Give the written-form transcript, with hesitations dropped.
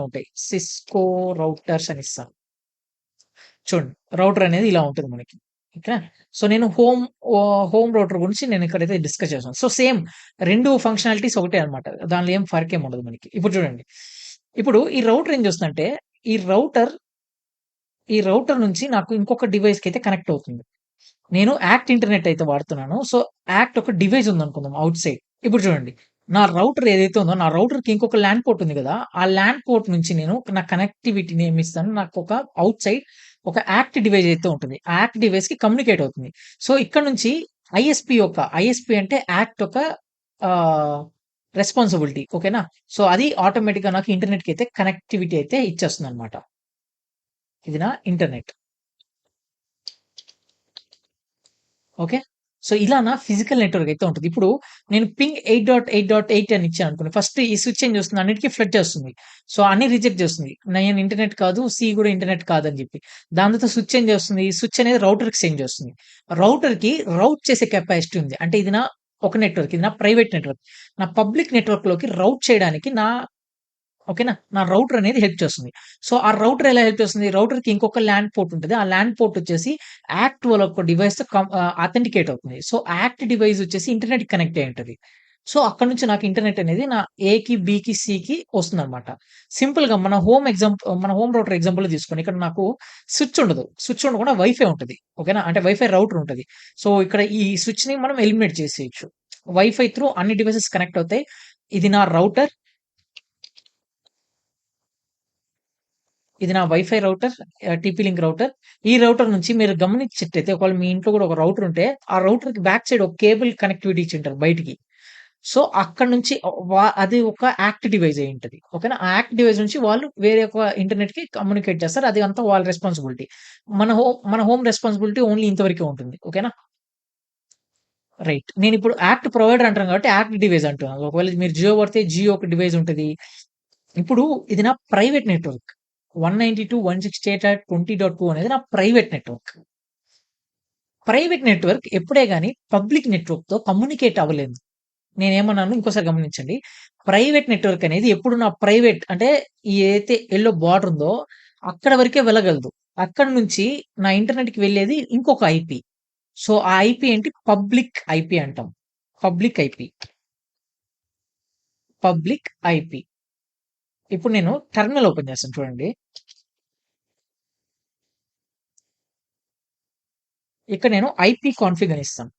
ఉంటాయి. Cisco routers అని ఇస్తాను. చూడండి రౌటర్ అనేది ఇలా ఉంటుంది మనకి. ఓకేనా? సో నేను హోమ్ రౌటర్ గురించి నేను ఇక్కడైతే డిస్కస్ చేస్తాను. సో సేమ్ 2 ఫంక్షనాలిటీస్ ఒకటే అన్నమాట. దానిలో ఏం ఫరకేం ఉండదు మనకి. ఇప్పుడు చూడండి. ఇప్పుడు ఈ రౌటర్ ఏం చేస్తుందంటే, ఈ రౌటర్ ఈ రౌటర్ నుంచి నాకు ఇంకొక డివైస్‌కైతే కనెక్ట్ అవుతుంది. నేను యాక్ట్ ఇంటర్నెట్ అయితే వాడుతున్నాను. సో, యాక్ట్ ఒక డివైస్ ఉందనుకుందాం ఔట్ సైడ్. ఇప్పుడు చూడండి. నా రౌటర్ ఏదైతే ఉందో, నా రౌటర్‌కి ఇంకొక ల్యాన్ పోర్ట్ ఉంది గదా! ఆ ల్యాన్ పోర్ట్ నుంచి నేను నా కనెక్టివిటీని ఏమిస్తాను, నాకొక ఔట్ సైడ్ ఒక యాక్ట్ డివైస్ అయితే ఉంటుంది. ఆ యాక్ట్ డివైస్‌కి కమ్యూనికేట్ అవుతుంది. సో, ఇక్కడ నుంచి ఐఎస్‌పీ అంటే యాక్ట్ ఒక ఆహ్, రెస్పాన్సిబిలిటీ. ఓకేనా? సో, అది ఆటోమేటిక్‌గా నాకు ఇంటర్నెట్‌కైతే కనెక్టివిటీ అయితే ఇచ్చేస్తుందన్నమాట. ఇది నా ఇంటర్నెట్. ఓకే. సో, ఇలా నా ఫిజికల్ నెట్‌వర్క్ అయితే ఉంటది. ఇప్పుడు నేను పింగ్ 8.8.8 అని ఇచ్చాననుకోండి. ఫస్ట్ ఈ స్విచ్ ఏం చేస్తుంది అన్నిటికి ఫ్లడ్ చేస్తుంది. సో, అన్ని రిజెక్ట్ చేస్తుంది. నేను ఇంటర్నెట్ కాదు, సి కూడా ఇంటర్నెట్ కాదని చెప్పి. దాని తర్వాత స్విచ్ ఏం చేస్తుంది? ఈ స్విచ్ అనేది రౌటర్‌కి సెండ్ చేస్తుంది. రౌటర్‌కి రౌట్ చేసే కెపాసిటీ ఉంది. అంటే ఇది నా ఒక నెట్వర్క్. ఇది నా ప్రైవేట్ నెట్వర్క్. నా పబ్లిక్ నెట్వర్క్‌లోకి రౌట్ చేయడానికి ఓకేనా? నా రౌటర్ అనేది హెల్ప్ చేస్తుంది. సో, ఆ రౌటర్ ఎలా హెల్ప్ చేస్తుంది? రౌటర్‌కి ఇంకొక ల్యాన్ పోర్ట్ ఉంటది. ఆ ల్యాన్ పోర్ట్ వచ్చేసి యాక్ట్ వాళ్ళ ఒక డివైస్‌తో అథెంటికేట్ అవుతుంది. సో, యాక్ట్ డివైస్ వచ్చేసి ఇంటర్నెట్‌కి కనెక్ట్ అయ్యి ఉంటది. సో, అక్కడి నుంచి నాకు ఇంటర్నెట్ అనేది నా ఏకి, బికి, సికి వస్తుందన్నమాట. సింపుల్‌గా మన హోమ్ రౌటర్ ఎగ్జాంపుల్ తీసుకోండి. ఇక్కడ నాకు స్విచ్ ఉండదు. స్విచ్ ఉండకుండా వైఫై ఉంటది. ఓకేనా? అంటే వైఫై రౌటర్ ఉంటది. సో, ఇక్కడ ఈ స్విచ్‌ని మనం ఎలిమినేట్ చేసేయొచ్చు. వైఫై త్రూ అన్ని డివైసెస్ కనెక్ట్ అవుతాయి. ఇది నా రౌటర్. ఇది నా wifi router, TP link router. ఈ రౌటర్ నుంచి మీరు గమనించినట్టయితే ఒకవేళ మీ ఇంట్లో కూడా ఒక రౌటర్ ఉంటే, ఆ రౌటర్‌కి బ్యాక్ సైడ్ ఒక కేబుల్ కనెక్టివిటీ ఇచ్చుంటారు బయటికి. సో, అక్కడి నుంచి అది ఒక యాక్ట్ డివైస్ అయ్యుంటది. ఓకేనా? ఆ యాక్ట్ డివైస్ నుంచి వాళ్ళు వేరే ఒక ఇంటర్నెట్‌కి కమ్యూనికేట్ చేస్తారు. అది అంతా వాళ్ళ రెస్పాన్సిబిలిటీ. మన హోమ్ రెస్పాన్సిబిలిటీ ఓన్లీ ఇంతవరకే ఉంటుంది. ఓకేనా? రైట్. నేనిప్పుడు యాక్ట్ ప్రొవైడర్ అంటున్నాను కాబట్టి యాక్ట్ డివైస్ అంటున్నాను. ఒకవేళ మీరు జియో వాడితే జియో ఒక డివైస్ ఉంటది. ఇప్పుడు ఇది నా ప్రైవేట్ నెట్వర్క్. 192.168.20.2 అనేది నా ప్రైవేట్ నెట్వర్క్. ప్రైవేట్ నెట్వర్క్ ఎప్పుడే గాని పబ్లిక్ నెట్వర్క్‌తో కమ్యూనికేట్ అవ్వలేదు. నేనేమన్నాను ఇంకోసారి గమనించండి. ప్రైవేట్ నెట్వర్క్ అనేది ఎప్పుడు నా ప్రైవేట్ అంటే ఏదైతే యెల్లో బార్డర్ ఉందో అక్కడ వరకే వెళ్ళగలదు. అక్కడి నుంచి నా ఇంటర్నెట్‌కి వెళ్ళేది ఇంకొక ఐపీ. సో, ఆ ఐపీ ఏంటి పబ్లిక్ ఐపీ అంటాం. Public IP. Public IP. ఇప్పుడు నేను టెర్మినల్ ఓపెన్ చేస్తాను చూడండి. ఇక్కడ నేను ఐపీ కాన్ఫిగ్ అని ఇస్తాను.